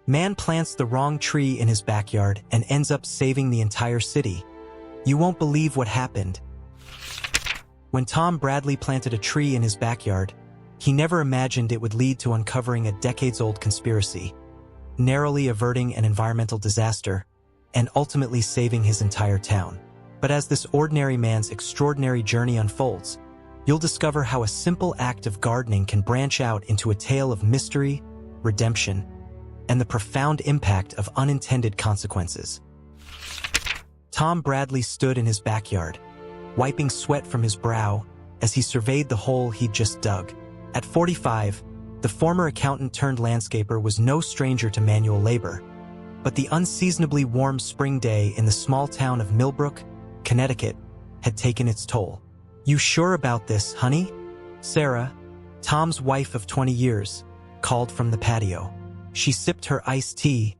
Man plants the wrong tree in his backyard and ends up saving the entire city. You won't believe what happened. When Tom Bradley planted a tree in his backyard, he never imagined it would lead to uncovering a decades-old conspiracy, narrowly averting an environmental disaster, and ultimately saving his entire town. But as this ordinary man's extraordinary journey unfolds, you'll discover how a simple act of gardening can branch out into a tale of mystery, redemption, and the profound impact of unintended consequences. Tom Bradley stood in his backyard, wiping sweat from his brow as he surveyed the hole he'd just dug. At 45, the former accountant-turned-landscaper was no stranger to manual labor, but the unseasonably warm spring day in the small town of Millbrook, Connecticut, had taken its toll. "You sure about this, honey?" Sarah, Tom's wife of 20 years, called from the patio. She sipped her iced tea,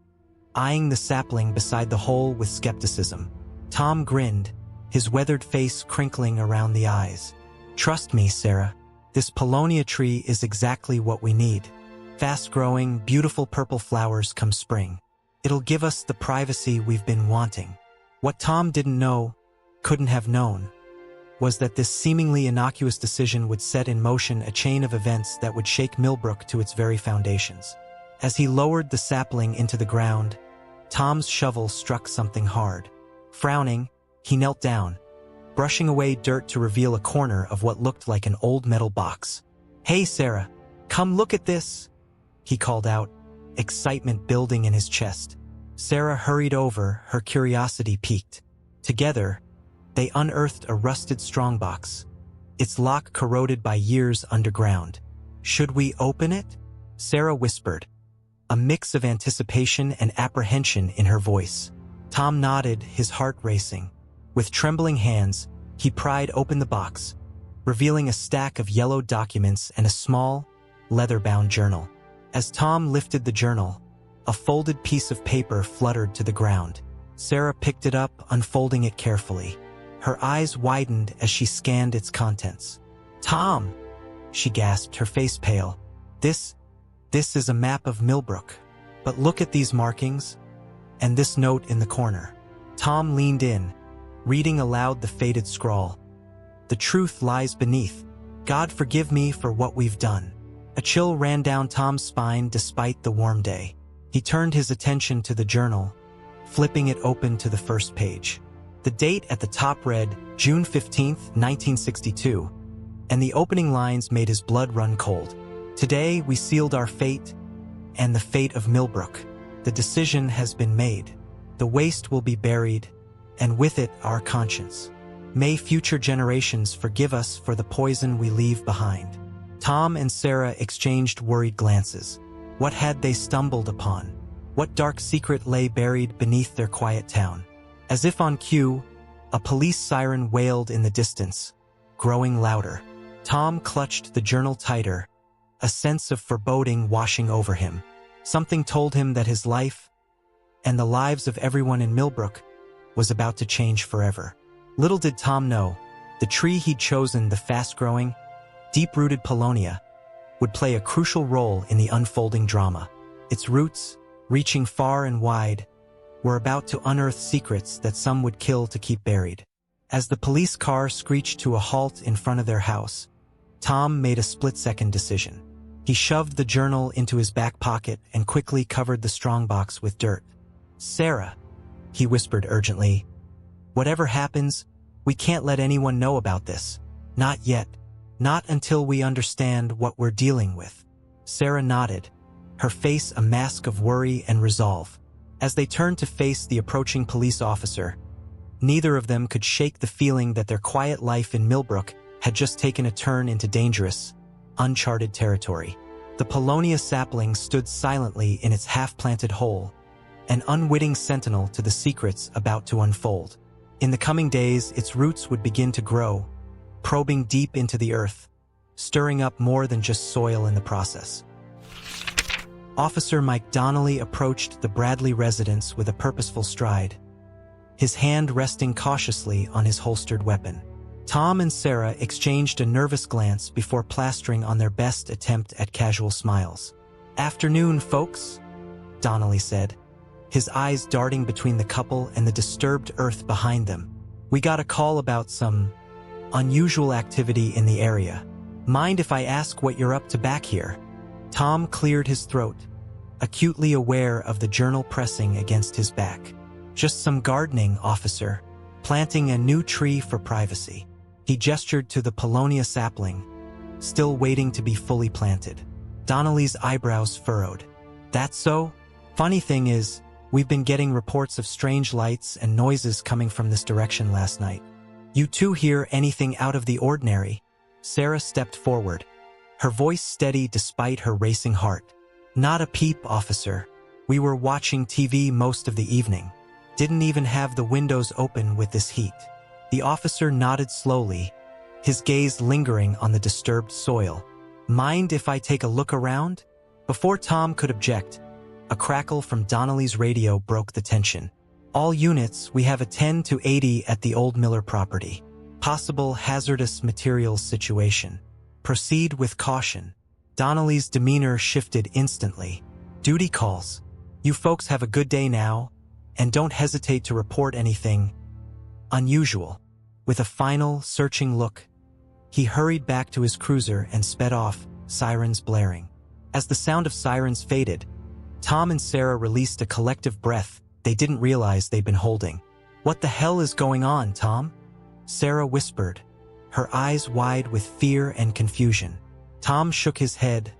eyeing the sapling beside the hole with skepticism. Tom grinned, his weathered face crinkling around the eyes. "Trust me, Sarah, this Paulownia tree is exactly what we need. Fast-growing, beautiful purple flowers come spring. It'll give us the privacy we've been wanting." What Tom didn't know, couldn't have known, was that this seemingly innocuous decision would set in motion a chain of events that would shake Millbrook to its very foundations. As he lowered the sapling into the ground, Tom's shovel struck something hard. Frowning, he knelt down, brushing away dirt to reveal a corner of what looked like an old metal box. "Hey, Sarah, come look at this," he called out, excitement building in his chest. Sarah hurried over, her curiosity piqued. Together, they unearthed a rusted strongbox, its lock corroded by years underground. "Should we open it?" Sarah whispered, a mix of anticipation and apprehension in her voice. Tom nodded, his heart racing. With trembling hands, he pried open the box, revealing a stack of yellowed documents and a small, leather-bound journal. As Tom lifted the journal, a folded piece of paper fluttered to the ground. Sarah picked it up, unfolding it carefully. Her eyes widened as she scanned its contents. "Tom!" she gasped, her face pale. This is a map of Millbrook. But look at these markings, and this note in the corner." Tom leaned in, reading aloud the faded scrawl. "The truth lies beneath. God forgive me for what we've done." A chill ran down Tom's spine despite the warm day. He turned his attention to the journal, flipping it open to the first page. The date at the top read June 15th, 1962, and the opening lines made his blood run cold. "Today we sealed our fate and the fate of Millbrook. The decision has been made. The waste will be buried, and with it our conscience. May future generations forgive us for the poison we leave behind." Tom and Sarah exchanged worried glances. What had they stumbled upon? What dark secret lay buried beneath their quiet town? As if on cue, a police siren wailed in the distance, growing louder. Tom clutched the journal tighter, a sense of foreboding washing over him. Something told him that his life, and the lives of everyone in Millbrook, was about to change forever. Little did Tom know, the tree he'd chosen, the fast-growing, deep-rooted Paulownia, would play a crucial role in the unfolding drama. Its roots, reaching far and wide, were about to unearth secrets that some would kill to keep buried. As the police car screeched to a halt in front of their house, Tom made a split-second decision. He shoved the journal into his back pocket and quickly covered the strongbox with dirt. "Sarah," he whispered urgently, "whatever happens, we can't let anyone know about this. Not yet. Not until we understand what we're dealing with." Sarah nodded, her face a mask of worry and resolve. As they turned to face the approaching police officer, neither of them could shake the feeling that their quiet life in Millbrook had just taken a turn into dangerous, uncharted territory. The Paulownia sapling stood silently in its half-planted hole, an unwitting sentinel to the secrets about to unfold. In the coming days, its roots would begin to grow, probing deep into the earth, stirring up more than just soil in the process. Officer Mike Donnelly approached the Bradley residence with a purposeful stride, his hand resting cautiously on his holstered weapon. Tom and Sarah exchanged a nervous glance before plastering on their best attempt at casual smiles. "Afternoon, folks," Donnelly said, his eyes darting between the couple and the disturbed earth behind them. We got a call about some unusual activity in the area. Mind if I ask what you're up to back here? Tom cleared his throat, acutely aware of the journal pressing against his back. Just some gardening, officer. Planting a new tree for privacy. He gestured to the Paulownia sapling, still waiting to be fully planted. Donnelly's eyebrows furrowed. That's so? Funny thing is, we've been getting reports of strange lights and noises coming from this direction last night. You two hear anything out of the ordinary? Sarah stepped forward, her voice steady despite her racing heart. Not a peep, officer. We were watching TV most of the evening. Didn't even have the windows open with this heat. The officer nodded slowly, his gaze lingering on the disturbed soil. Mind if I take a look around? Before Tom could object, a crackle from Donnelly's radio broke the tension. All units, we have a 10 to 80 at the old Miller property. Possible hazardous materials situation. Proceed with caution. Donnelly's demeanor shifted instantly. Duty calls. You folks have a good day now, and don't hesitate to report anything unusual. With a final, searching look, he hurried back to his cruiser and sped off, sirens blaring. As the sound of sirens faded, Tom and Sarah released a collective breath they didn't realize they'd been holding. What the hell is going on, Tom? Sarah whispered, her eyes wide with fear and confusion. Tom shook his head,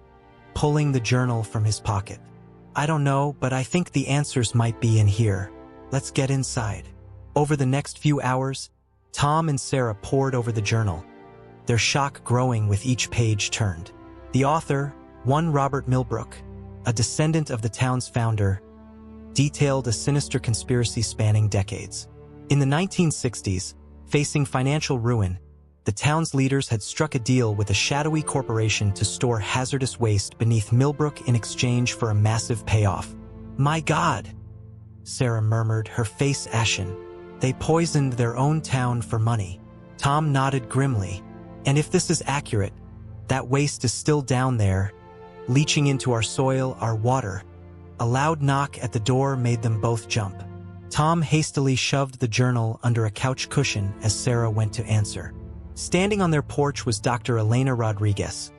pulling the journal from his pocket. I don't know, but I think the answers might be in here. Let's get inside. Over the next few hours, Tom and Sarah pored over the journal, their shock growing with each page turned. The author, one Robert Millbrook, a descendant of the town's founder, detailed a sinister conspiracy spanning decades. In the 1960s, facing financial ruin, the town's leaders had struck a deal with a shadowy corporation to store hazardous waste beneath Millbrook in exchange for a massive payoff. My God, Sarah murmured, her face ashen. They poisoned their own town for money. Tom nodded grimly. And if this is accurate, that waste is still down there, leaching into our soil, our water. A loud knock at the door made them both jump. Tom hastily shoved the journal under a couch cushion as Sarah went to answer. Standing on their porch was Dr. Elena Rodriguez,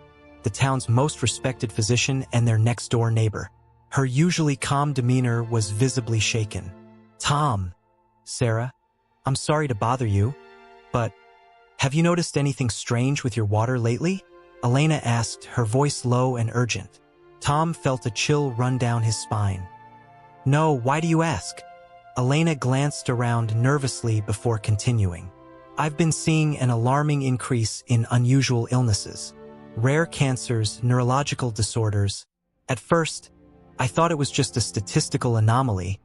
the town's most respected physician and their next-door neighbor. Her usually calm demeanor was visibly shaken. Tom, Sarah, I'm sorry to bother you, but have you noticed anything strange with your water lately? Elena asked, her voice low and urgent. Tom felt a chill run down his spine. No, why do you ask? Elena glanced around nervously before continuing. I've been seeing an alarming increase in unusual illnesses, rare cancers, neurological disorders. At first, I thought it was just a statistical anomaly,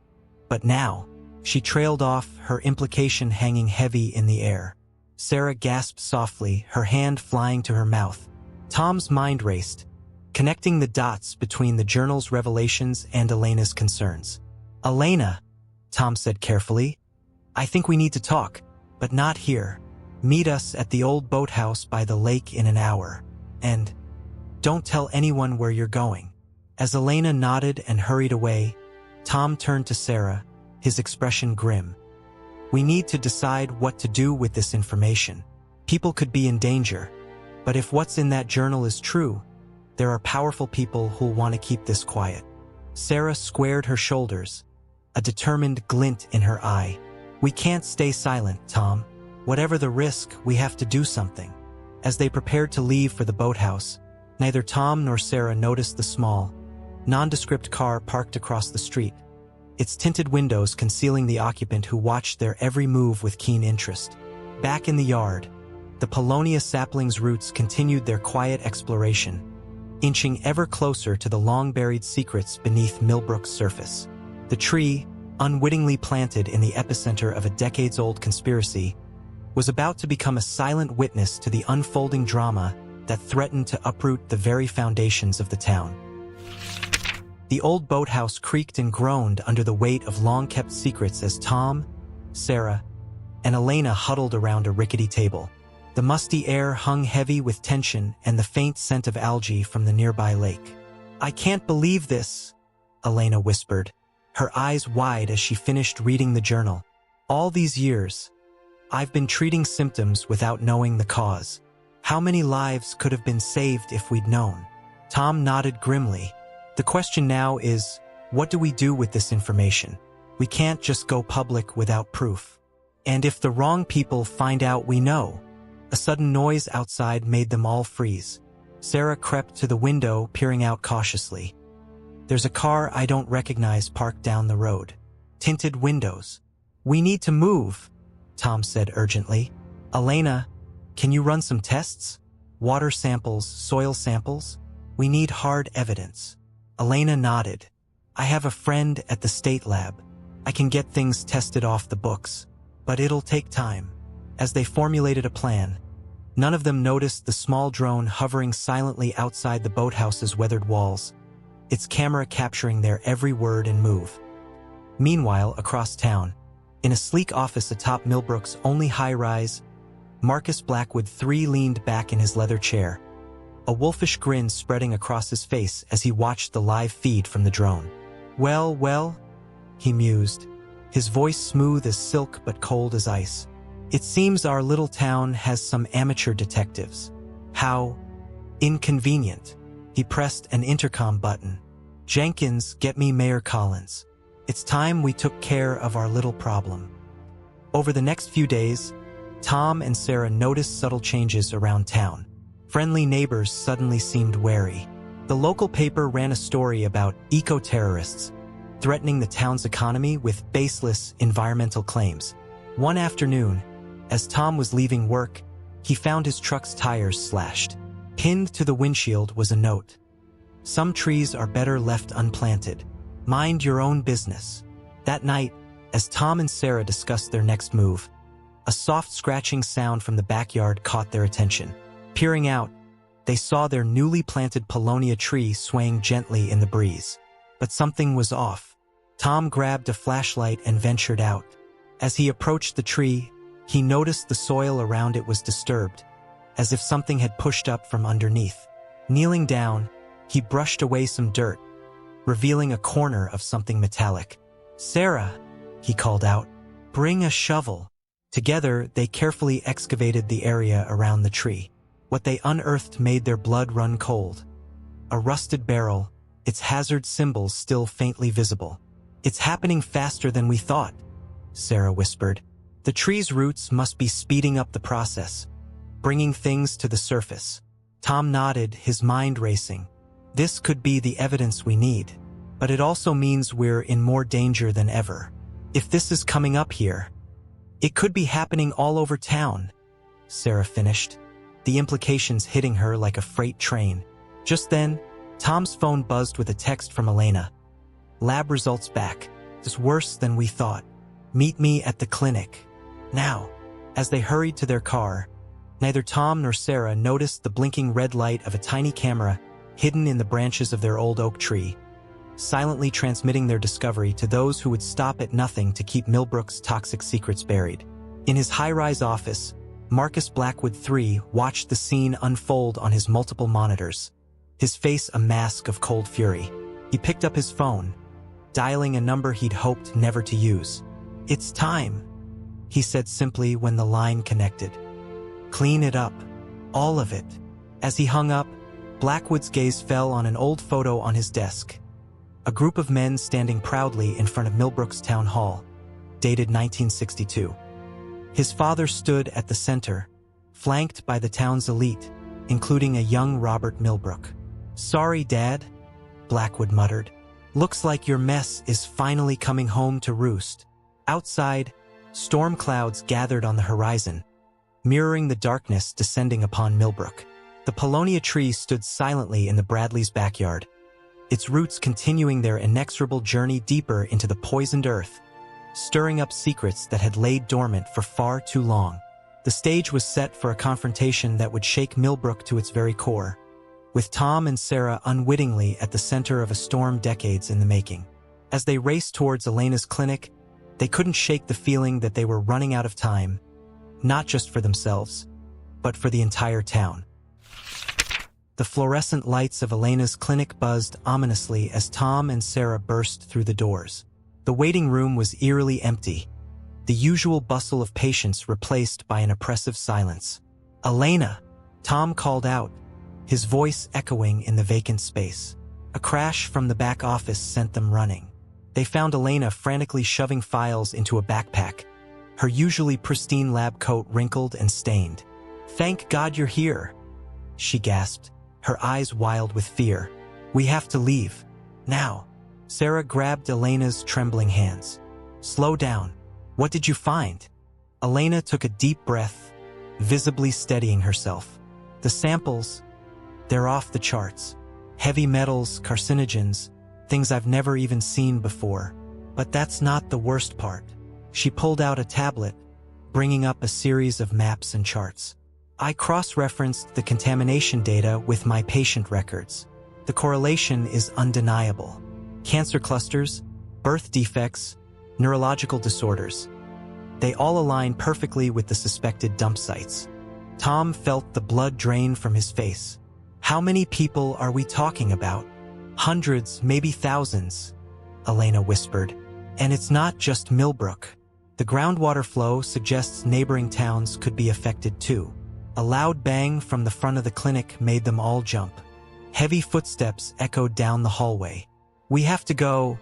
but now, she trailed off, her implication hanging heavy in the air. Sarah gasped softly, her hand flying to her mouth. Tom's mind raced, connecting the dots between the journal's revelations and Elena's concerns. Elena, Tom said carefully, I think we need to talk, but not here. Meet us at the old boathouse by the lake in an hour. And don't tell anyone where you're going. As Elena nodded and hurried away, Tom turned to Sarah, his expression grim. We need to decide what to do with this information. People could be in danger, but if what's in that journal is true, there are powerful people who'll want to keep this quiet. Sarah squared her shoulders, a determined glint in her eye. We can't stay silent, Tom. Whatever the risk, we have to do something. As they prepared to leave for the boathouse, neither Tom nor Sarah noticed the small, nondescript car parked across the street, its tinted windows concealing the occupant who watched their every move with keen interest. Back in the yard, the Paulownia sapling's roots continued their quiet exploration, inching ever closer to the long-buried secrets beneath Millbrook's surface. The tree, unwittingly planted in the epicenter of a decades-old conspiracy, was about to become a silent witness to the unfolding drama that threatened to uproot the very foundations of the town. The old boathouse creaked and groaned under the weight of long-kept secrets as Tom, Sarah, and Elena huddled around a rickety table. The musty air hung heavy with tension and the faint scent of algae from the nearby lake. I can't believe this, Elena whispered, her eyes wide as she finished reading the journal. All these years, I've been treating symptoms without knowing the cause. How many lives could have been saved if we'd known? Tom nodded grimly. The question now is, what do we do with this information? We can't just go public without proof. And if the wrong people find out we know? A sudden noise outside made them all freeze. Sarah crept to the window, peering out cautiously. There's a car I don't recognize parked down the road. Tinted windows. We need to move, Tom said urgently. Elena, can you run some tests? Water samples, soil samples? We need hard evidence. Elena nodded. I have a friend at the state lab. I can get things tested off the books. But it'll take time. As they formulated a plan, none of them noticed the small drone hovering silently outside the boathouse's weathered walls, its camera capturing their every word and move. Meanwhile, across town, in a sleek office atop Millbrook's only high-rise, Marcus Blackwood III leaned back in his leather chair, a wolfish grin spreading across his face as he watched the live feed from the drone. Well, he mused, his voice smooth as silk but cold as ice. It seems our little town has some amateur detectives. How inconvenient. He pressed an intercom button. Jenkins, get me Mayor Collins. It's time we took care of our little problem. Over the next few days, Tom and Sarah noticed subtle changes around town. Friendly neighbors suddenly seemed wary. The local paper ran a story about eco-terrorists threatening the town's economy with baseless environmental claims. One afternoon, as Tom was leaving work, he found his truck's tires slashed. Pinned to the windshield was a note. Some trees are better left unplanted. Mind your own business. That night, as Tom and Sarah discussed their next move, a soft scratching sound from the backyard caught their attention. Peering out, they saw their newly planted paulownia tree swaying gently in the breeze. But something was off. Tom grabbed a flashlight and ventured out. As he approached the tree, he noticed the soil around it was disturbed, as if something had pushed up from underneath. Kneeling down, he brushed away some dirt, revealing a corner of something metallic. Sarah, he called out, bring a shovel. Together, they carefully excavated the area around the tree. What they unearthed made their blood run cold. A rusted barrel, its hazard symbols still faintly visible. It's happening faster than we thought, Sarah whispered. The tree's roots must be speeding up the process, bringing things to the surface. Tom nodded, his mind racing. This could be the evidence we need, but it also means we're in more danger than ever. If this is coming up here, it could be happening all over town, Sarah finished, the implications hitting her like a freight train. Just then, Tom's phone buzzed with a text from Elena. Lab results back. It's worse than we thought. Meet me at the clinic. Now. As they hurried to their car, neither Tom nor Sarah noticed the blinking red light of a tiny camera hidden in the branches of their old oak tree, silently transmitting their discovery to those who would stop at nothing to keep Millbrook's toxic secrets buried. In his high-rise office, Marcus Blackwood III watched the scene unfold on his multiple monitors, his face a mask of cold fury. He picked up his phone, dialing a number he'd hoped never to use. It's time, he said simply when the line connected. Clean it up. All of it. As he hung up, Blackwood's gaze fell on an old photo on his desk. A group of men standing proudly in front of Millbrook's town hall, dated 1962. His father stood at the center, flanked by the town's elite, including a young Robert Millbrook. Sorry, Dad, Blackwood muttered. Looks like your mess is finally coming home to roost. Outside, storm clouds gathered on the horizon, mirroring the darkness descending upon Millbrook. The paulownia tree stood silently in the Bradleys' backyard, its roots continuing their inexorable journey deeper into the poisoned earth, stirring up secrets that had laid dormant for far too long. The stage was set for a confrontation that would shake Millbrook to its very core, with Tom and Sarah unwittingly at the center of a storm decades in the making. As they raced towards Elena's clinic, they couldn't shake the feeling that they were running out of time, not just for themselves, but for the entire town. The fluorescent lights of Elena's clinic buzzed ominously as Tom and Sarah burst through the doors. The waiting room was eerily empty, the usual bustle of patients replaced by an oppressive silence. "Elena!" Tom called out, his voice echoing in the vacant space. A crash from the back office sent them running. They found Elena frantically shoving files into a backpack, her usually pristine lab coat wrinkled and stained. "Thank God you're here," she gasped, her eyes wild with fear. "We have to leave. Now." Sarah grabbed Elena's trembling hands. "Slow down. What did you find?" Elena took a deep breath, visibly steadying herself. "The samples, they're off the charts. Heavy metals, carcinogens, things I've never even seen before. But that's not the worst part." She pulled out a tablet, bringing up a series of maps and charts. "I cross-referenced the contamination data with my patient records. The correlation is undeniable. Cancer clusters, birth defects, neurological disorders. They all align perfectly with the suspected dump sites." Tom felt the blood drain from his face. "How many people are we talking about?" "Hundreds, maybe thousands," Elena whispered. "And it's not just Millbrook. The groundwater flow suggests neighboring towns could be affected too." A loud bang from the front of the clinic made them all jump. Heavy footsteps echoed down the hallway. "We have to go,"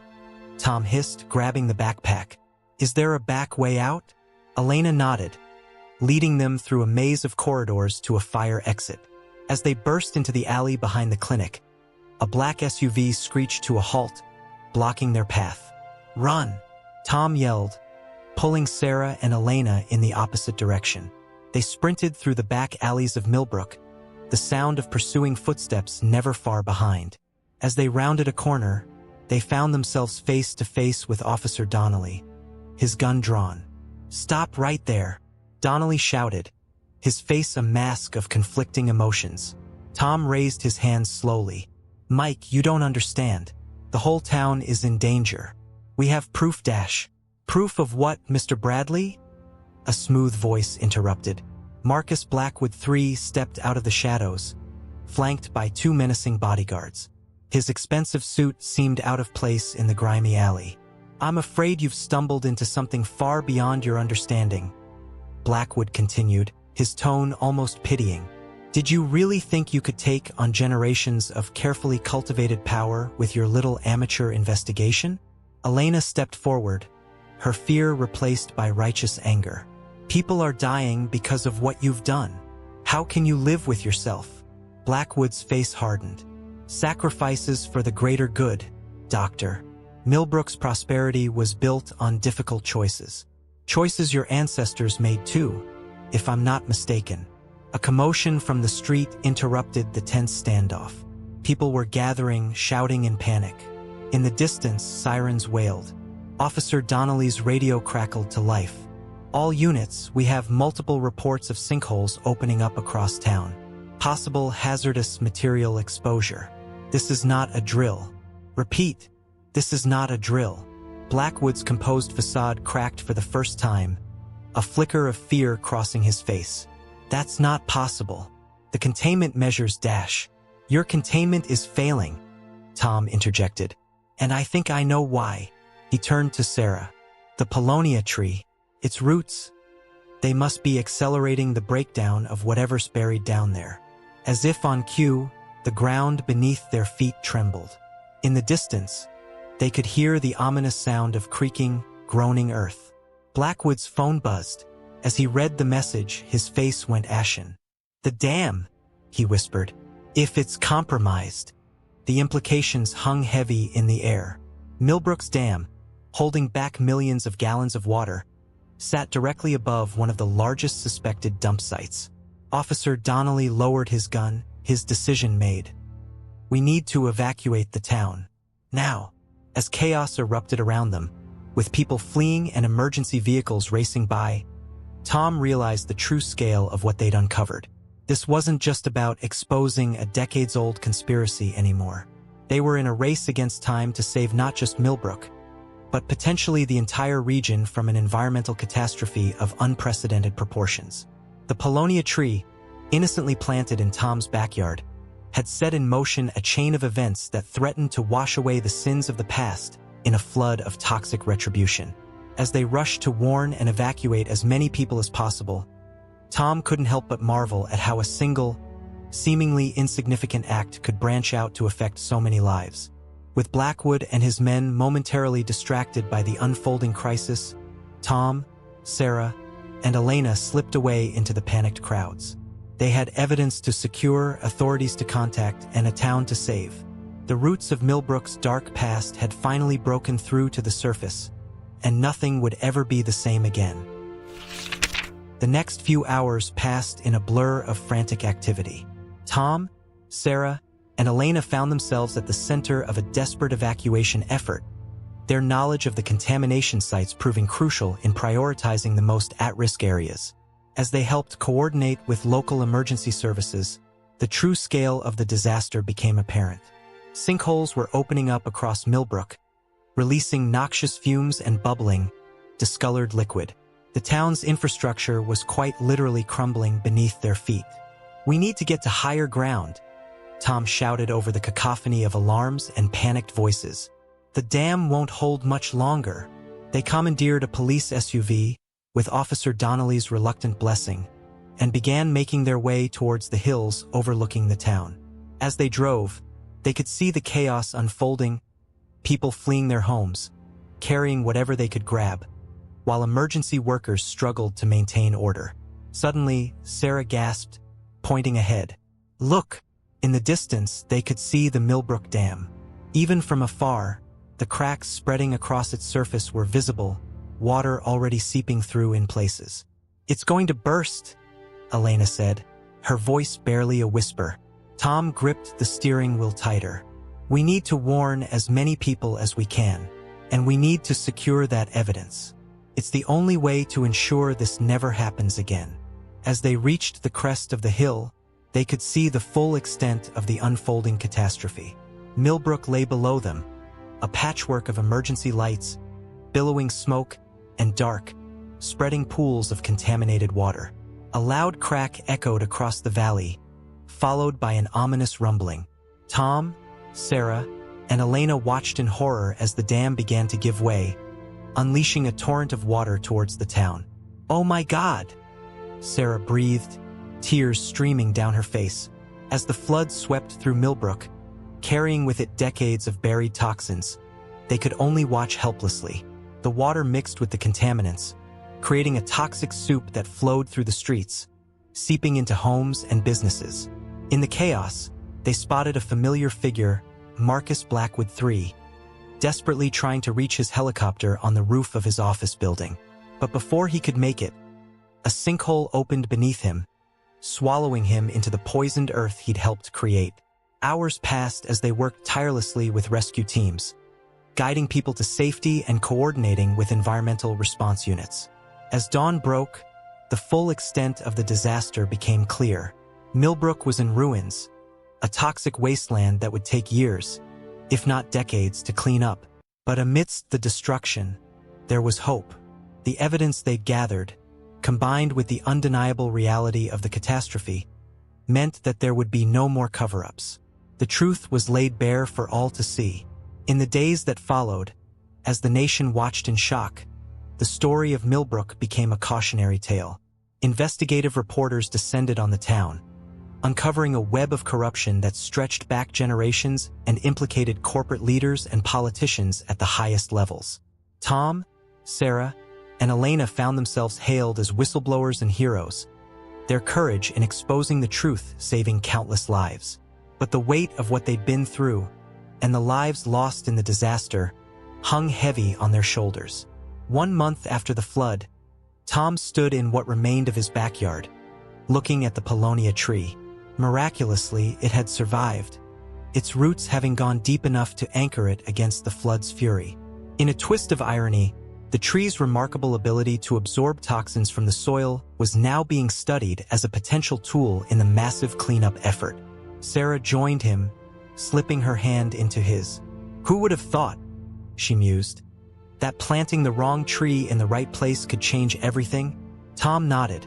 Tom hissed, grabbing the backpack. "Is there a back way out?" Elena nodded, leading them through a maze of corridors to a fire exit. As they burst into the alley behind the clinic, a black SUV screeched to a halt, blocking their path. "Run!" Tom yelled, pulling Sarah and Elena in the opposite direction. They sprinted through the back alleys of Millbrook, the sound of pursuing footsteps never far behind. As they rounded a corner, they found themselves face to face with Officer Donnelly, his gun drawn. "Stop right there," Donnelly shouted, his face a mask of conflicting emotions. Tom raised his hands slowly. "Mike, you don't understand. The whole town is in danger. We have proof dash." "Proof of what, Mr. Bradley?" A smooth voice interrupted. Marcus Blackwood III stepped out of the shadows, flanked by two menacing bodyguards. His expensive suit seemed out of place in the grimy alley. "I'm afraid you've stumbled into something far beyond your understanding," Blackwood continued, his tone almost pitying. "Did you really think you could take on generations of carefully cultivated power with your little amateur investigation?" Elena stepped forward, her fear replaced by righteous anger. "People are dying because of what you've done. How can you live with yourself?" Blackwood's face hardened. "Sacrifices for the greater good, Doctor. Millbrook's prosperity was built on difficult choices. Choices your ancestors made too, if I'm not mistaken." A commotion from the street interrupted the tense standoff. People were gathering, shouting in panic. In the distance, sirens wailed. Officer Donnelly's radio crackled to life. "All units, we have multiple reports of sinkholes opening up across town. Possible hazardous material exposure. This is not a drill. Repeat, this is not a drill." Blackwood's composed facade cracked for the first time, a flicker of fear crossing his face. "That's not possible. The containment measures dash." "Your containment is failing," Tom interjected. "And I think I know why." He turned to Sarah. "The Paulownia tree. Its roots. They must be accelerating the breakdown of whatever's buried down there." As if on cue, the ground beneath their feet trembled. In the distance, they could hear the ominous sound of creaking, groaning earth. Blackwood's phone buzzed. As he read the message, his face went ashen. "The dam," he whispered. "If it's compromised." The implications hung heavy in the air. Millbrook's dam, holding back millions of gallons of water, sat directly above one of the largest suspected dump sites. Officer Donnelly lowered his gun, his decision made. "We need to evacuate the town. Now." As chaos erupted around them, with people fleeing and emergency vehicles racing by, Tom realized the true scale of what they'd uncovered. This wasn't just about exposing a decades-old conspiracy anymore. They were in a race against time to save not just Millbrook, but potentially the entire region from an environmental catastrophe of unprecedented proportions. The Paulownia tree, innocently planted in Tom's backyard, had set in motion a chain of events that threatened to wash away the sins of the past in a flood of toxic retribution. As they rushed to warn and evacuate as many people as possible, Tom couldn't help but marvel at how a single, seemingly insignificant act could branch out to affect so many lives. With Blackwood and his men momentarily distracted by the unfolding crisis, Tom, Sarah, and Elena slipped away into the panicked crowds. They had evidence to secure, authorities to contact, and a town to save. The roots of Millbrook's dark past had finally broken through to the surface, and nothing would ever be the same again. The next few hours passed in a blur of frantic activity. Tom, Sarah, and Elena found themselves at the center of a desperate evacuation effort, their knowledge of the contamination sites proving crucial in prioritizing the most at-risk areas. As they helped coordinate with local emergency services, the true scale of the disaster became apparent. Sinkholes were opening up across Millbrook, releasing noxious fumes and bubbling, discolored liquid. The town's infrastructure was quite literally crumbling beneath their feet. "We need to get to higher ground," Tom shouted over the cacophony of alarms and panicked voices. "The dam won't hold much longer." They commandeered a police SUV, with Officer Donnelly's reluctant blessing, and began making their way towards the hills overlooking the town. As they drove, they could see the chaos unfolding, people fleeing their homes, carrying whatever they could grab, while emergency workers struggled to maintain order. Suddenly, Sarah gasped, pointing ahead. "Look!" In the distance, they could see the Millbrook Dam. Even from afar, the cracks spreading across its surface were visible, water already seeping through in places. "It's going to burst," Elena said, her voice barely a whisper. Tom gripped the steering wheel tighter. "We need to warn as many people as we can, and we need to secure that evidence. It's the only way to ensure this never happens again." As they reached the crest of the hill, they could see the full extent of the unfolding catastrophe. Millbrook lay below them, a patchwork of emergency lights, billowing smoke, and dark, spreading pools of contaminated water. A loud crack echoed across the valley, followed by an ominous rumbling. Tom, Sarah, and Elena watched in horror as the dam began to give way, unleashing a torrent of water towards the town. "Oh my God!" Sarah breathed, tears streaming down her face. As the flood swept through Millbrook, carrying with it decades of buried toxins, they could only watch helplessly. The water mixed with the contaminants, creating a toxic soup that flowed through the streets, seeping into homes and businesses. In the chaos, they spotted a familiar figure, Marcus Blackwood III, desperately trying to reach his helicopter on the roof of his office building. But before he could make it, a sinkhole opened beneath him, swallowing him into the poisoned earth he'd helped create. Hours passed as they worked tirelessly with rescue teams, guiding people to safety and coordinating with environmental response units. As dawn broke, the full extent of the disaster became clear. Millbrook was in ruins, a toxic wasteland that would take years, if not decades, to clean up. But amidst the destruction, there was hope. The evidence they'd gathered, combined with the undeniable reality of the catastrophe, meant that there would be no more cover-ups. The truth was laid bare for all to see. In the days that followed, as the nation watched in shock, the story of Millbrook became a cautionary tale. Investigative reporters descended on the town, uncovering a web of corruption that stretched back generations and implicated corporate leaders and politicians at the highest levels. Tom, Sarah, and Elena found themselves hailed as whistleblowers and heroes, their courage in exposing the truth saving countless lives. But the weight of what they'd been through, and the lives lost in the disaster, hung heavy on their shoulders. 1 month after the flood, Tom stood in what remained of his backyard, looking at the Paulownia tree. Miraculously, it had survived, its roots having gone deep enough to anchor it against the flood's fury. In a twist of irony, the tree's remarkable ability to absorb toxins from the soil was now being studied as a potential tool in the massive cleanup effort. Sarah joined him, slipping her hand into his. "Who would have thought," she mused, "that planting the wrong tree in the right place could change everything?" Tom nodded,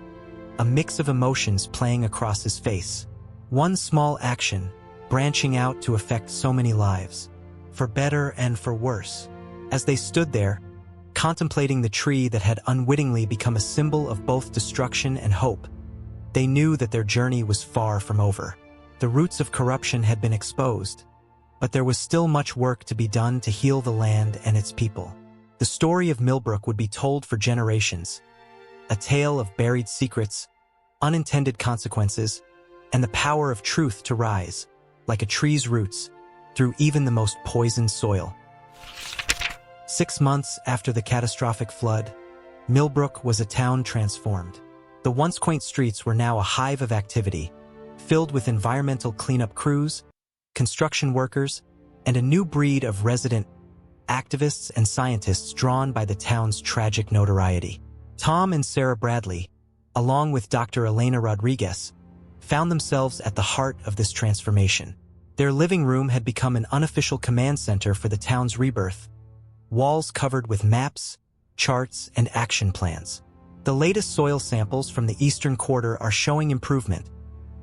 a mix of emotions playing across his face. One small action, branching out to affect so many lives, for better and for worse. As they stood there, contemplating the tree that had unwittingly become a symbol of both destruction and hope, they knew that their journey was far from over. The roots of corruption had been exposed, but there was still much work to be done to heal the land and its people. The story of Millbrook would be told for generations, a tale of buried secrets, unintended consequences, and the power of truth to rise, like a tree's roots, through even the most poisoned soil. 6 months after the catastrophic flood, Millbrook was a town transformed. The once quaint streets were now a hive of activity, filled with environmental cleanup crews, construction workers, and a new breed of resident activists and scientists drawn by the town's tragic notoriety. Tom and Sarah Bradley, along with Dr. Elena Rodriguez, found themselves at the heart of this transformation. Their living room had become an unofficial command center for the town's rebirth, walls covered with maps, charts, and action plans. The latest soil samples from the eastern quarter are showing improvement,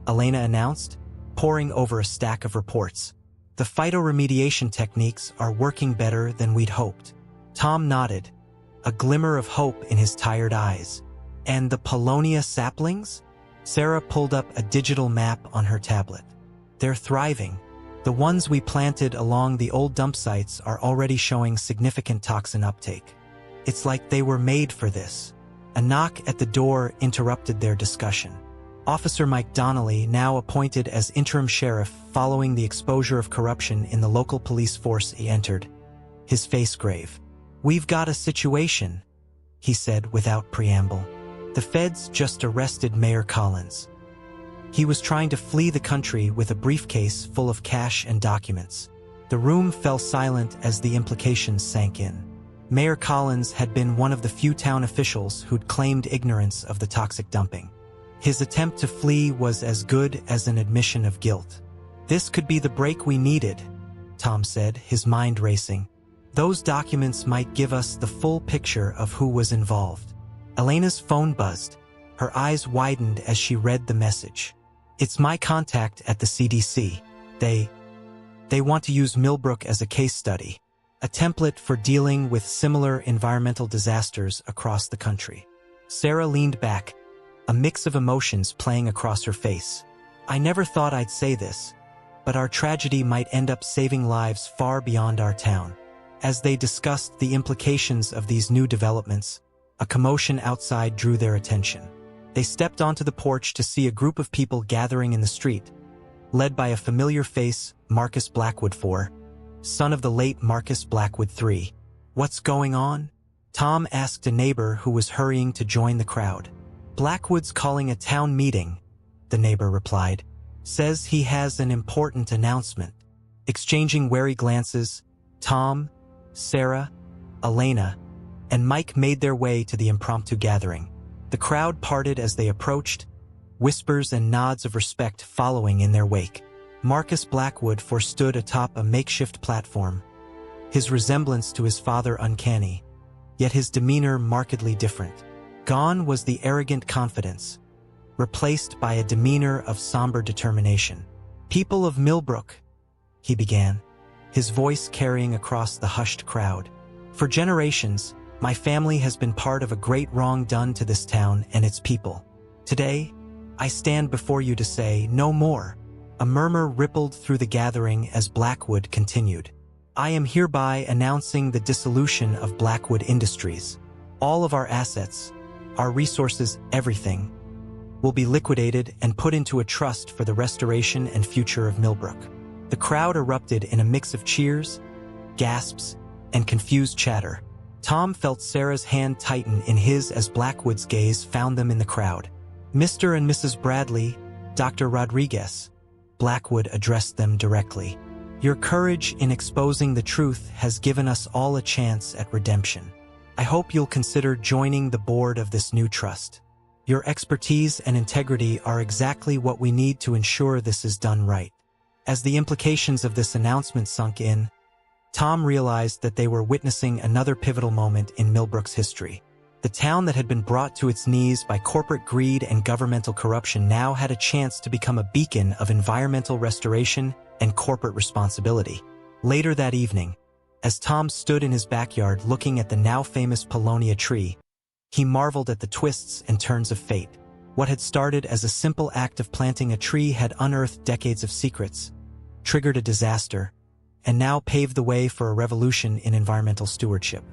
Elena announced, poring over a stack of reports. The phytoremediation techniques are working better than we'd hoped. Tom nodded, a glimmer of hope in his tired eyes. And the Paulownia saplings? Sarah pulled up a digital map on her tablet. They're thriving. The ones we planted along the old dump sites are already showing significant toxin uptake. It's like they were made for this. A knock at the door interrupted their discussion. Officer Mike Donnelly, now appointed as interim sheriff following the exposure of corruption in the local police force, he entered, his face grave. "We've got a situation," he said without preamble. "The feds just arrested Mayor Collins. He was trying to flee the country with a briefcase full of cash and documents." The room fell silent as the implications sank in. Mayor Collins had been one of the few town officials who'd claimed ignorance of the toxic dumping. His attempt to flee was as good as an admission of guilt. "This could be the break we needed," Tom said, his mind racing. "Those documents might give us the full picture of who was involved." Elena's phone buzzed. Her eyes widened as she read the message. "It's my contact at the CDC. They want to use Millbrook as a case study, a template for dealing with similar environmental disasters across the country." Sarah leaned back, a mix of emotions playing across her face. "I never thought I'd say this, but our tragedy might end up saving lives far beyond our town." As they discussed the implications of these new developments, a commotion outside drew their attention. They stepped onto the porch to see a group of people gathering in the street, led by a familiar face, Marcus Blackwood IV, son of the late Marcus Blackwood III. "What's going on?" Tom asked a neighbor who was hurrying to join the crowd. "Blackwood's calling a town meeting," the neighbor replied. "Says he has an important announcement." Exchanging wary glances, Tom, Sarah, Elena, and Mike made their way to the impromptu gathering. The crowd parted as they approached, whispers and nods of respect following in their wake. Marcus Blackwood stood atop a makeshift platform, his resemblance to his father uncanny, yet his demeanor markedly different. Gone was the arrogant confidence, replaced by a demeanor of somber determination. "People of Millbrook," he began, his voice carrying across the hushed crowd. "For generations, my family has been part of a great wrong done to this town and its people. Today, I stand before you to say no more." A murmur rippled through the gathering as Blackwood continued. "I am hereby announcing the dissolution of Blackwood Industries. All of our assets, our resources, everything, will be liquidated and put into a trust for the restoration and future of Millbrook." The crowd erupted in a mix of cheers, gasps, and confused chatter. Tom felt Sarah's hand tighten in his as Blackwood's gaze found them in the crowd. "Mr. and Mrs. Bradley, Dr. Rodriguez," Blackwood addressed them directly. "Your courage in exposing the truth has given us all a chance at redemption. I hope you'll consider joining the board of this new trust. Your expertise and integrity are exactly what we need to ensure this is done right." As the implications of this announcement sunk in, Tom realized that they were witnessing another pivotal moment in Millbrook's history. The town that had been brought to its knees by corporate greed and governmental corruption now had a chance to become a beacon of environmental restoration and corporate responsibility. Later that evening, as Tom stood in his backyard looking at the now famous Paulownia tree, he marveled at the twists and turns of fate. What had started as a simple act of planting a tree had unearthed decades of secrets, triggered a disaster, and now paved the way for a revolution in environmental stewardship.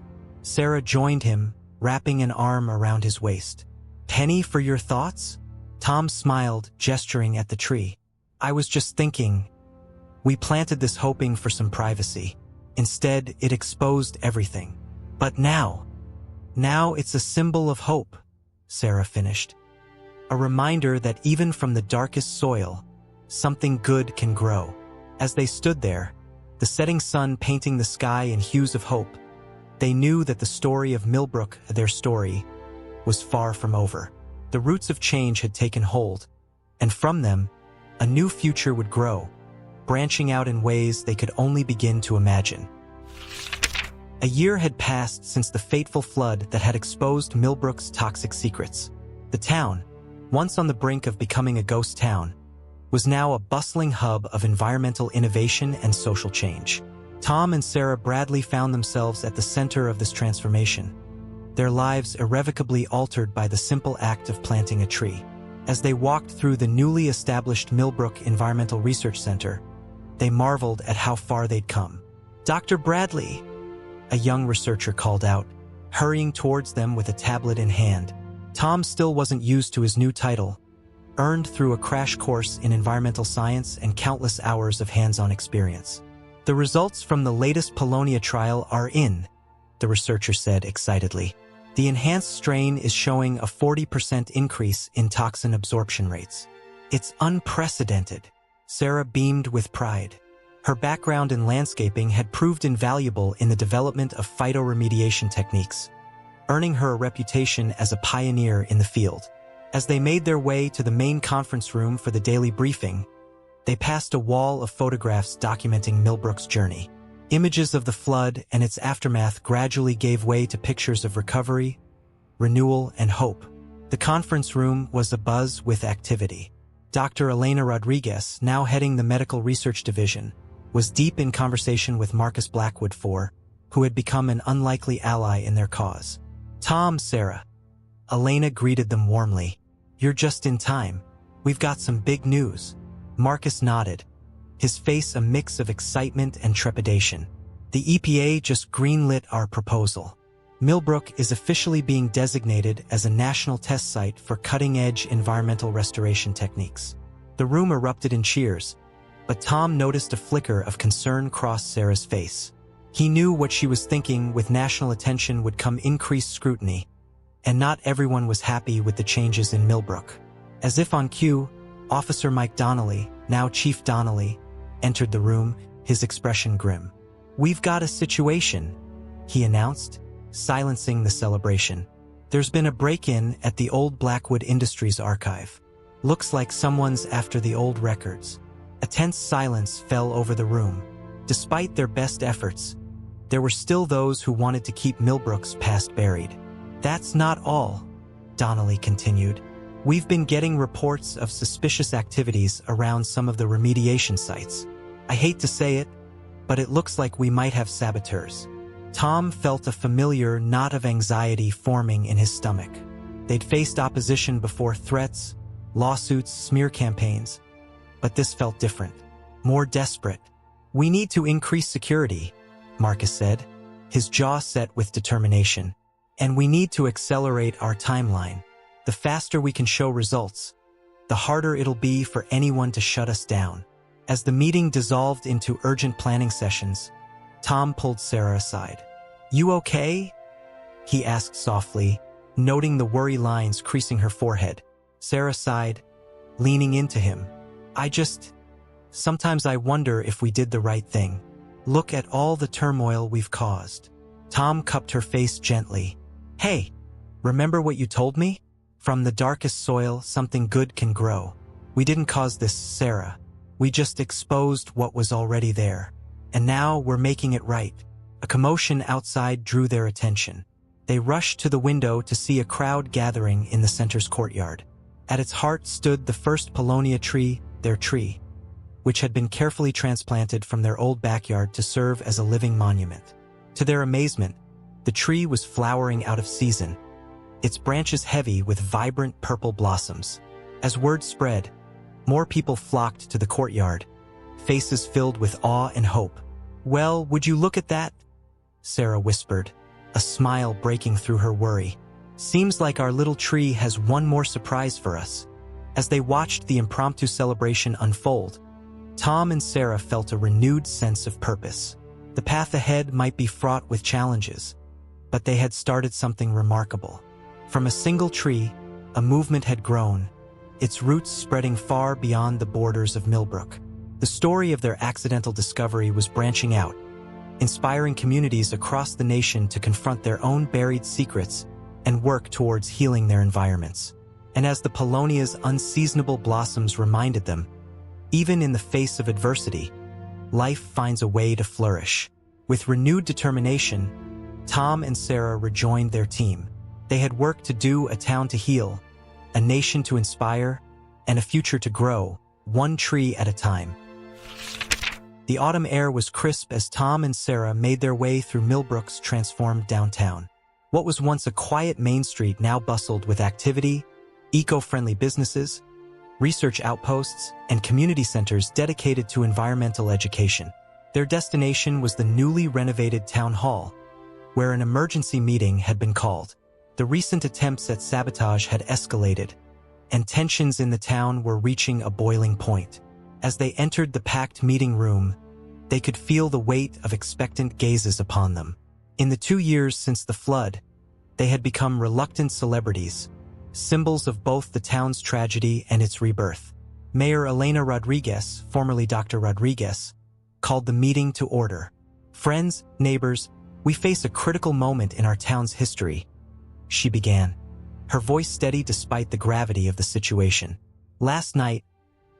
Sarah joined him, wrapping an arm around his waist. "Penny, for your thoughts?" Tom smiled, gesturing at the tree. "I was just thinking, we planted this hoping for some privacy. Instead, it exposed everything. But now it's a symbol of hope," Sarah finished. "A reminder that even from the darkest soil, something good can grow." As they stood there, the setting sun painting the sky in hues of hope, they knew that the story of Millbrook, their story, was far from over. The roots of change had taken hold, and from them, a new future would grow, branching out in ways they could only begin to imagine. A year had passed since the fateful flood that had exposed Millbrook's toxic secrets. The town, once on the brink of becoming a ghost town, was now a bustling hub of environmental innovation and social change. Tom and Sarah Bradley found themselves at the center of this transformation, their lives irrevocably altered by the simple act of planting a tree. As they walked through the newly established Millbrook Environmental Research Center, they marveled at how far they'd come. "Dr. Bradley," a young researcher called out, hurrying towards them with a tablet in hand. Tom still wasn't used to his new title, earned through a crash course in environmental science and countless hours of hands-on experience. "The results from the latest Paulownia trial are in," the researcher said excitedly. "The enhanced strain is showing a 40% increase in toxin absorption rates. It's unprecedented." Sarah beamed with pride. Her background in landscaping had proved invaluable in the development of phytoremediation techniques, earning her a reputation as a pioneer in the field. As they made their way to the main conference room for the daily briefing, they passed a wall of photographs documenting Millbrook's journey. Images of the flood and its aftermath gradually gave way to pictures of recovery, renewal, and hope. The conference room was abuzz with activity. Dr. Elena Rodriguez, now heading the Medical Research Division, was deep in conversation with Marcus Blackwood IV, who had become an unlikely ally in their cause. "Tom, Sarah." Elena greeted them warmly. "You're just in time. We've got some big news." Marcus nodded, his face a mix of excitement and trepidation. "The EPA just greenlit our proposal. Millbrook is officially being designated as a national test site for cutting-edge environmental restoration techniques." The room erupted in cheers, but Tom noticed a flicker of concern cross Sarah's face. He knew what she was thinking. With national attention would come increased scrutiny, and not everyone was happy with the changes in Millbrook. As if on cue, Officer Mike Donnelly, now Chief Donnelly, entered the room, his expression grim. "We've got a situation," he announced, silencing the celebration. "There's been a break-in at the old Blackwood Industries archive. Looks like someone's after the old records." A tense silence fell over the room. Despite their best efforts, there were still those who wanted to keep Millbrook's past buried. "That's not all," Donnelly continued. "We've been getting reports of suspicious activities around some of the remediation sites. I hate to say it, but it looks like we might have saboteurs." Tom felt a familiar knot of anxiety forming in his stomach. They'd faced opposition before: threats, lawsuits, smear campaigns. But this felt different, more desperate. "We need to increase security," Marcus said, his jaw set with determination. "And we need to accelerate our timeline. The faster we can show results, the harder it'll be for anyone to shut us down." As the meeting dissolved into urgent planning sessions, Tom pulled Sarah aside. "You okay?" he asked softly, noting the worry lines creasing her forehead. Sarah sighed, leaning into him. Sometimes I wonder if we did the right thing. Look at all the turmoil we've caused." Tom cupped her face gently. "Hey, remember what you told me? From the darkest soil, something good can grow. We didn't cause this, Sarah. We just exposed what was already there. And now we're making it right." A commotion outside drew their attention. They rushed to the window to see a crowd gathering in the center's courtyard. At its heart stood the first Paulownia tree, their tree, which had been carefully transplanted from their old backyard to serve as a living monument. To their amazement, the tree was flowering out of season, its branches heavy with vibrant purple blossoms. As word spread, more people flocked to the courtyard, faces filled with awe and hope. "Well, would you look at that?" Sarah whispered, a smile breaking through her worry. "Seems like our little tree has one more surprise for us." As they watched the impromptu celebration unfold, Tom and Sarah felt a renewed sense of purpose. The path ahead might be fraught with challenges, but they had started something remarkable. From a single tree, a movement had grown, its roots spreading far beyond the borders of Millbrook. The story of their accidental discovery was branching out, inspiring communities across the nation to confront their own buried secrets and work towards healing their environments. And as the Paulownia's unseasonable blossoms reminded them, even in the face of adversity, life finds a way to flourish. With renewed determination, Tom and Sarah rejoined their team. They had work to do, a town to heal, a nation to inspire, and a future to grow, one tree at a time. The autumn air was crisp as Tom and Sarah made their way through Millbrook's transformed downtown. What was once a quiet main street now bustled with activity, eco-friendly businesses, research outposts, and community centers dedicated to environmental education. Their destination was the newly renovated town hall, where an emergency meeting had been called. The recent attempts at sabotage had escalated, and tensions in the town were reaching a boiling point. As they entered the packed meeting room, they could feel the weight of expectant gazes upon them. In the 2 years since the flood, they had become reluctant celebrities, symbols of both the town's tragedy and its rebirth. Mayor Elena Rodriguez, formerly Dr. Rodriguez, called the meeting to order. "Friends, neighbors, we face a critical moment in our town's history," she began, her voice steady despite the gravity of the situation. "Last night,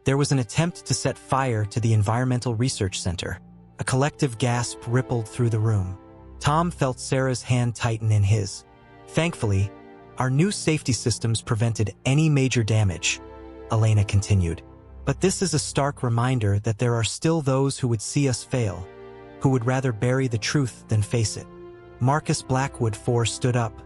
there was an attempt to set fire to the Environmental Research Center." A collective gasp rippled through the room. Tom felt Sarah's hand tighten in his. "Thankfully, our new safety systems prevented any major damage," Elena continued. "But this is a stark reminder that there are still those who would see us fail, who would rather bury the truth than face it." Marcus Blackwood IV stood up,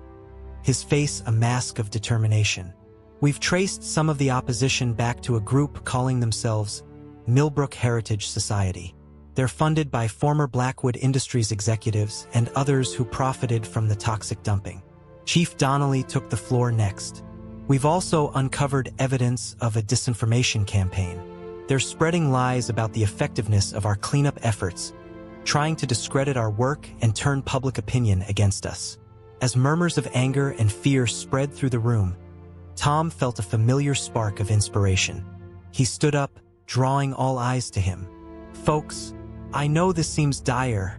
his face a mask of determination. "We've traced some of the opposition back to a group calling themselves Millbrook Heritage Society. They're funded by former Blackwood Industries executives and others who profited from the toxic dumping." Chief Donnelly took the floor next. "We've also uncovered evidence of a disinformation campaign. They're spreading lies about the effectiveness of our cleanup efforts, trying to discredit our work and turn public opinion against us." As murmurs of anger and fear spread through the room, Tom felt a familiar spark of inspiration. He stood up, drawing all eyes to him. "Folks, I know this seems dire,"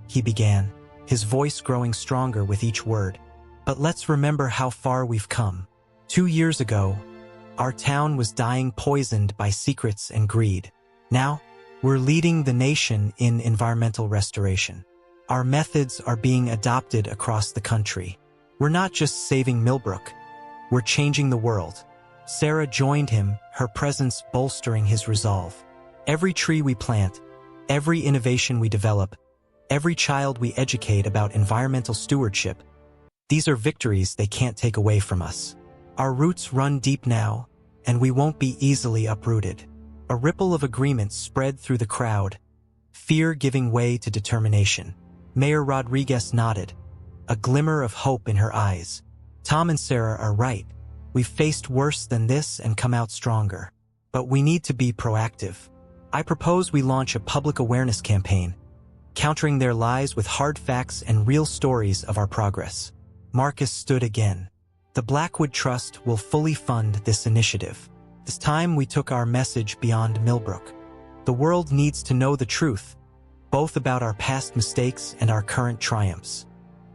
he began, his voice growing stronger with each word. "But let's remember how far we've come. 2 years ago, our town was dying poisoned by secrets and greed. Now, we're leading the nation in environmental restoration. Our methods are being adopted across the country. We're not just saving Millbrook, we're changing the world." Sarah joined him, her presence bolstering his resolve. "Every tree we plant, every innovation we develop, every child we educate about environmental stewardship, these are victories they can't take away from us. Our roots run deep now, and we won't be easily uprooted." A ripple of agreement spread through the crowd, fear giving way to determination. Mayor Rodriguez nodded, a glimmer of hope in her eyes. "Tom and Sarah are right. We've faced worse than this and come out stronger. But we need to be proactive. I propose we launch a public awareness campaign, countering their lies with hard facts and real stories of our progress." Marcus stood again. "The Blackwood Trust will fully fund this initiative. It's time we took our message beyond Millbrook. The world needs to know the truth, both about our past mistakes and our current triumphs."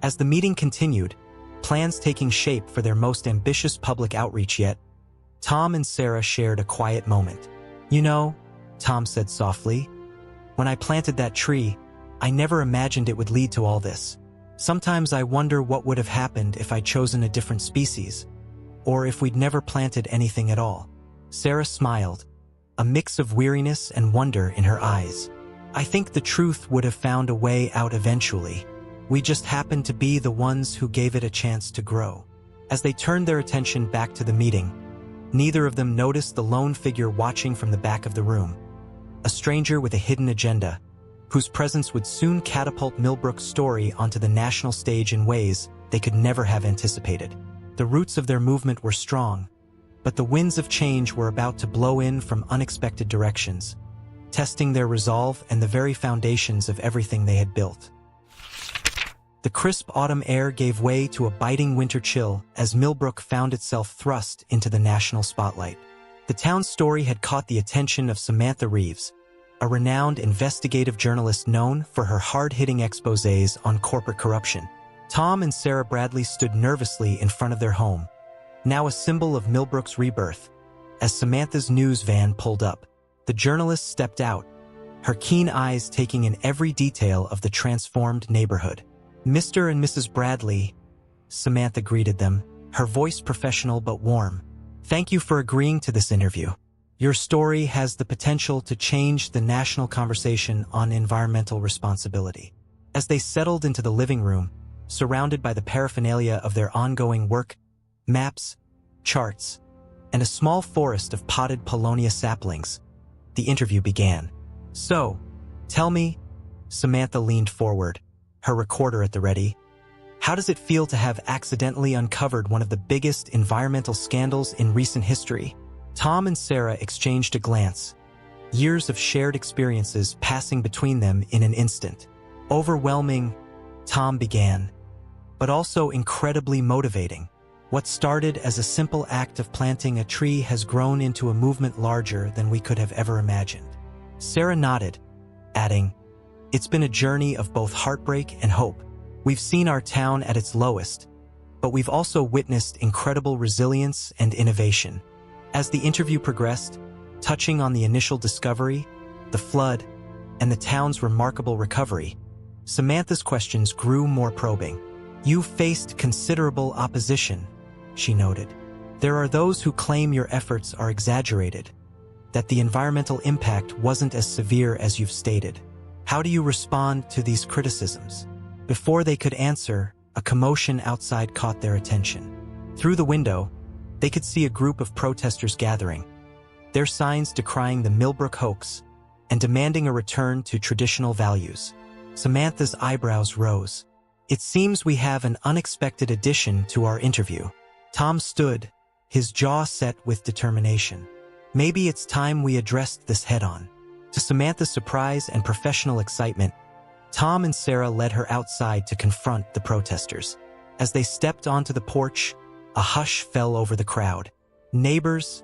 As the meeting continued, plans taking shape for their most ambitious public outreach yet, Tom and Sarah shared a quiet moment. "You know," Tom said softly, "when I planted that tree, I never imagined it would lead to all this. Sometimes I wonder what would have happened if I'd chosen a different species, or if we'd never planted anything at all. Sarah smiled, a mix of weariness and wonder in her eyes. I think the truth would have found a way out eventually. We just happened to be the ones who gave it a chance to grow. As they turned their attention back to the meeting, neither of them noticed the lone figure watching from the back of the room, a stranger with a hidden agenda, whose presence would soon catapult Millbrook's story onto the national stage in ways they could never have anticipated. The roots of their movement were strong, but the winds of change were about to blow in from unexpected directions, testing their resolve and the very foundations of everything they had built. The crisp autumn air gave way to a biting winter chill as Millbrook found itself thrust into the national spotlight. The town's story had caught the attention of Samantha Reeves, a renowned investigative journalist known for her hard-hitting exposés on corporate corruption. Tom and Sarah Bradley stood nervously in front of their home, now a symbol of Millbrook's rebirth. As Samantha's news van pulled up, the journalist stepped out, her keen eyes taking in every detail of the transformed neighborhood. "Mr. and Mrs. Bradley," Samantha greeted them, her voice professional but warm. "Thank you for agreeing to this interview. Your story has the potential to change the national conversation on environmental responsibility." As they settled into the living room, surrounded by the paraphernalia of their ongoing work, maps, charts, and a small forest of potted paulownia saplings, the interview began. "So, tell me," Samantha leaned forward, her recorder at the ready, "how does it feel to have accidentally uncovered one of the biggest environmental scandals in recent history?" Tom and Sarah exchanged a glance, years of shared experiences passing between them in an instant. "Overwhelming," Tom began, "but also incredibly motivating. What started as a simple act of planting a tree has grown into a movement larger than we could have ever imagined." Sarah nodded, adding, "It's been a journey of both heartbreak and hope. We've seen our town at its lowest, but we've also witnessed incredible resilience and innovation." As the interview progressed, touching on the initial discovery, the flood, and the town's remarkable recovery, Samantha's questions grew more probing. "You faced considerable opposition," she noted. "There are those who claim your efforts are exaggerated, that the environmental impact wasn't as severe as you've stated. How do you respond to these criticisms?" Before they could answer, a commotion outside caught their attention. Through the window, they could see a group of protesters gathering, their signs decrying the Millbrook hoax and demanding a return to traditional values. Samantha's eyebrows rose. "It seems we have an unexpected addition to our interview." Tom stood, his jaw set with determination. "Maybe it's time we addressed this head-on." To Samantha's surprise and professional excitement, Tom and Sarah led her outside to confront the protesters. As they stepped onto the porch, a hush fell over the crowd. "Neighbors,"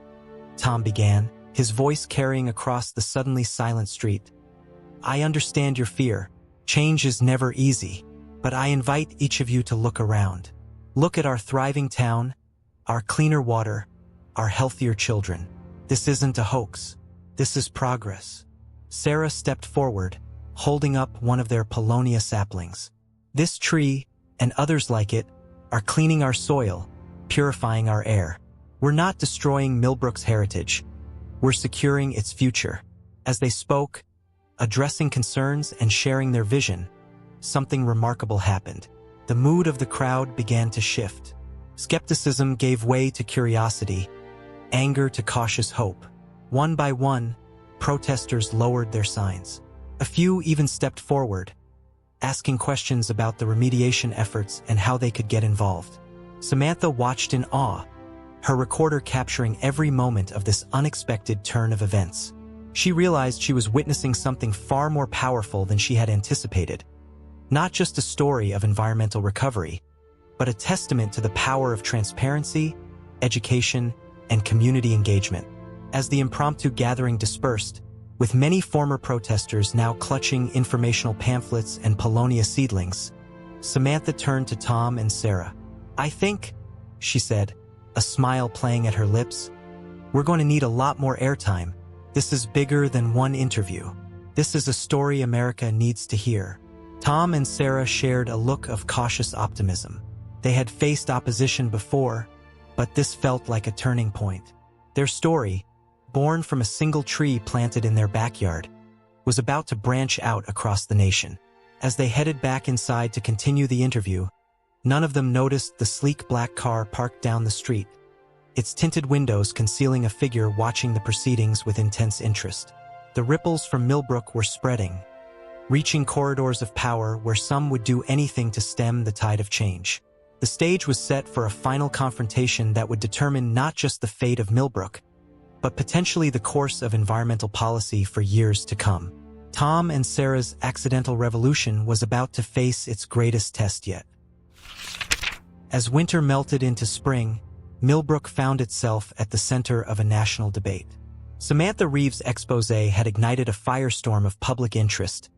Tom began, his voice carrying across the suddenly silent street, "I understand your fear. Change is never easy, but I invite each of you to look around. Look at our thriving town, our cleaner water, our healthier children. This isn't a hoax. This is progress." Sarah stepped forward, holding up one of their paulownia saplings. "This tree, and others like it, are cleaning our soil, purifying our air. We're not destroying Millbrook's heritage. We're securing its future." As they spoke, addressing concerns and sharing their vision, something remarkable happened. The mood of the crowd began to shift. Skepticism gave way to curiosity, anger to cautious hope. One by one, protesters lowered their signs. A few even stepped forward, asking questions about the remediation efforts and how they could get involved. Samantha watched in awe, her recorder capturing every moment of this unexpected turn of events. She realized she was witnessing something far more powerful than she had anticipated. Not just a story of environmental recovery, but a testament to the power of transparency, education, and community engagement. As the impromptu gathering dispersed, with many former protesters now clutching informational pamphlets and paulownia seedlings, Samantha turned to Tom and Sarah. "I think," she said, a smile playing at her lips, "we're going to need a lot more airtime. This is bigger than one interview. This is a story America needs to hear." Tom and Sarah shared a look of cautious optimism. They had faced opposition before, but this felt like a turning point. Their story, born from a single tree planted in their backyard, was about to branch out across the nation. As they headed back inside to continue the interview, none of them noticed the sleek black car parked down the street, its tinted windows concealing a figure watching the proceedings with intense interest. The ripples from Millbrook were spreading, reaching corridors of power where some would do anything to stem the tide of change. The stage was set for a final confrontation that would determine not just the fate of Millbrook, but potentially the course of environmental policy for years to come. Tom and Sarah's accidental revolution was about to face its greatest test yet. As winter melted into spring, Millbrook found itself at the center of a national debate. Samantha Reeves' exposé had ignited a firestorm of public interest,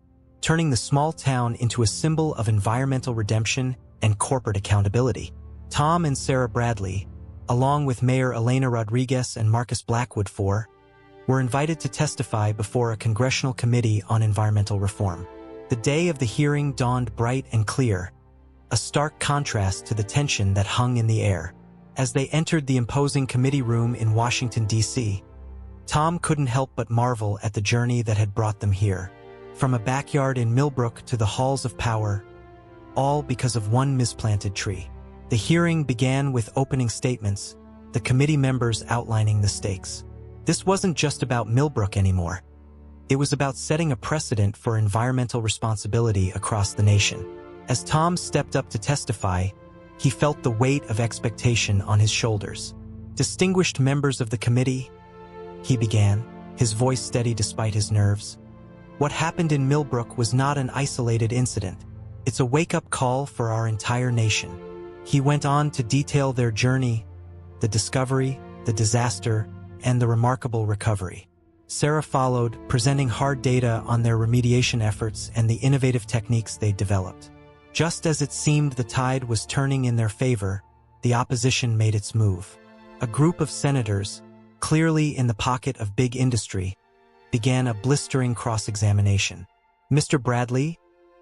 turning the small town into a symbol of environmental redemption and corporate accountability. Tom and Sarah Bradley, along with Mayor Elena Rodriguez and Marcus Blackwood IV, were invited to testify before a congressional committee on environmental reform. The day of the hearing dawned bright and clear, a stark contrast to the tension that hung in the air. As they entered the imposing committee room in Washington, D.C., Tom couldn't help but marvel at the journey that had brought them here. From a backyard in Millbrook to the halls of power, all because of one misplanted tree. The hearing began with opening statements, the committee members outlining the stakes. This wasn't just about Millbrook anymore. It was about setting a precedent for environmental responsibility across the nation. As Tom stepped up to testify, he felt the weight of expectation on his shoulders. Distinguished members of the committee, he began, his voice steady despite his nerves. What happened in Millbrook was not an isolated incident. It's a wake-up call for our entire nation. He went on to detail their journey, the discovery, the disaster, and the remarkable recovery. Sarah followed, presenting hard data on their remediation efforts and the innovative techniques they'd developed. Just as it seemed the tide was turning in their favor, the opposition made its move. A group of senators, clearly in the pocket of big industry, began a blistering cross-examination. "Mr. Bradley,"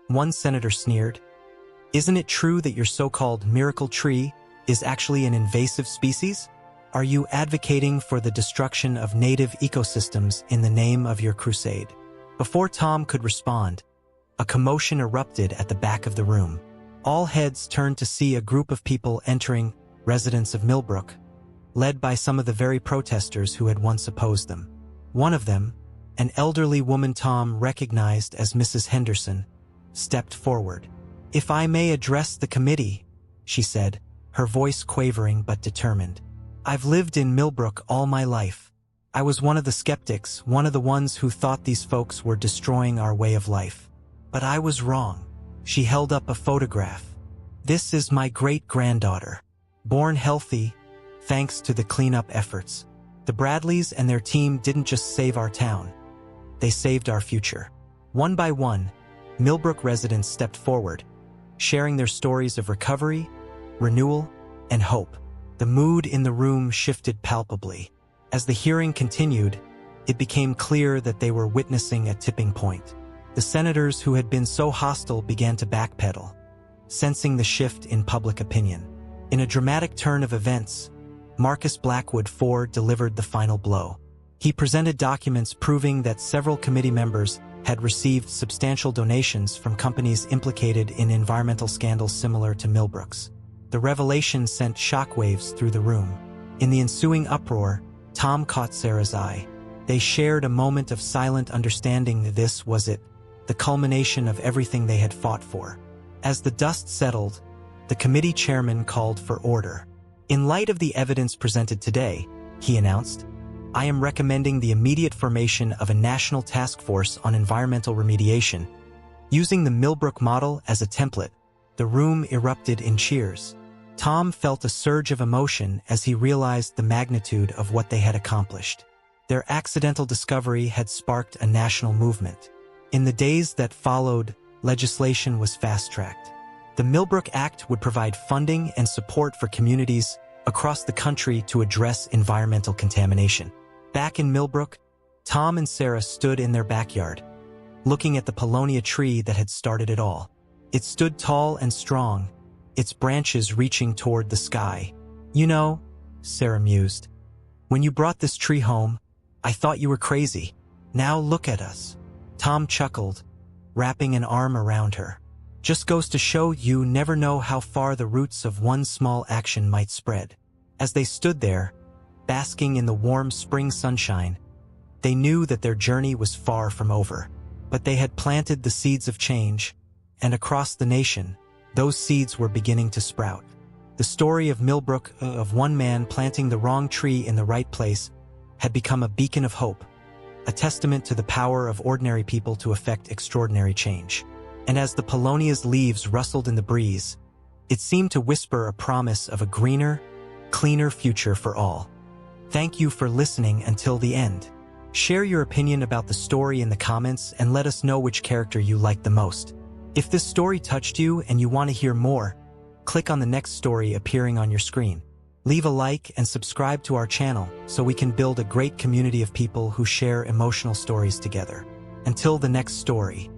one senator sneered, "isn't it true that your so-called miracle tree is actually an invasive species? Are you advocating for the destruction of native ecosystems in the name of your crusade?" Before Tom could respond, a commotion erupted at the back of the room. All heads turned to see a group of people entering, residents of Millbrook, led by some of the very protesters who had once opposed them. One of them, an elderly woman Tom recognized as Mrs. Henderson, stepped forward. "If I may address the committee," she said, her voice quavering but determined. "I've lived in Millbrook all my life. I was one of the skeptics, one of the ones who thought these folks were destroying our way of life. But I was wrong." She held up a photograph. "This is my great-granddaughter, born healthy, thanks to the cleanup efforts. The Bradleys and their team didn't just save our town. They saved our future." One by one, Millbrook residents stepped forward, sharing their stories of recovery, renewal, and hope. The mood in the room shifted palpably. As the hearing continued, it became clear that they were witnessing a tipping point. The senators who had been so hostile began to backpedal, sensing the shift in public opinion. In a dramatic turn of events, Marcus Blackwood IV delivered the final blow. He presented documents proving that several committee members had received substantial donations from companies implicated in environmental scandals similar to Millbrook's. The revelation sent shockwaves through the room. In the ensuing uproar, Tom caught Sarah's eye. They shared a moment of silent understanding. This was it, the culmination of everything they had fought for. As the dust settled, the committee chairman called for order. "In light of the evidence presented today," he announced, "I am recommending the immediate formation of a national task force on environmental remediation." Using the Millbrook model as a template, the room erupted in cheers. Tom felt a surge of emotion as he realized the magnitude of what they had accomplished. Their accidental discovery had sparked a national movement. In the days that followed, legislation was fast-tracked. The Millbrook Act would provide funding and support for communities across the country to address environmental contamination. Back in Millbrook, Tom and Sarah stood in their backyard, looking at the paulownia tree that had started it all. It stood tall and strong, its branches reaching toward the sky. "You know," Sarah mused, "when you brought this tree home, I thought you were crazy. Now look at us." Tom chuckled, wrapping an arm around her. "Just goes to show you never know how far the roots of one small action might spread." As they stood there, basking in the warm spring sunshine, they knew that their journey was far from over. But they had planted the seeds of change, and across the nation, those seeds were beginning to sprout. The story of Millbrook, of one man planting the wrong tree in the right place, had become a beacon of hope, a testament to the power of ordinary people to effect extraordinary change. And as the Polonia's leaves rustled in the breeze, it seemed to whisper a promise of a greener, cleaner future for all. Thank you for listening until the end. Share your opinion about the story in the comments and let us know which character you liked the most. If this story touched you and you want to hear more, click on the next story appearing on your screen. Leave a like and subscribe to our channel so we can build a great community of people who share emotional stories together. Until the next story.